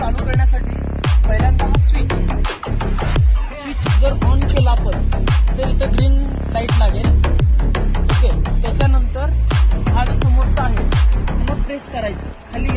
चालू करण्यासाठी पहिल्यांदा हा स्विच जर ऑन केला आपण तर इथं ग्रीन लाईट लागेल. ओके, त्याच्यानंतर हा जो समोरचा आहे मग प्रेस करायचं, खाली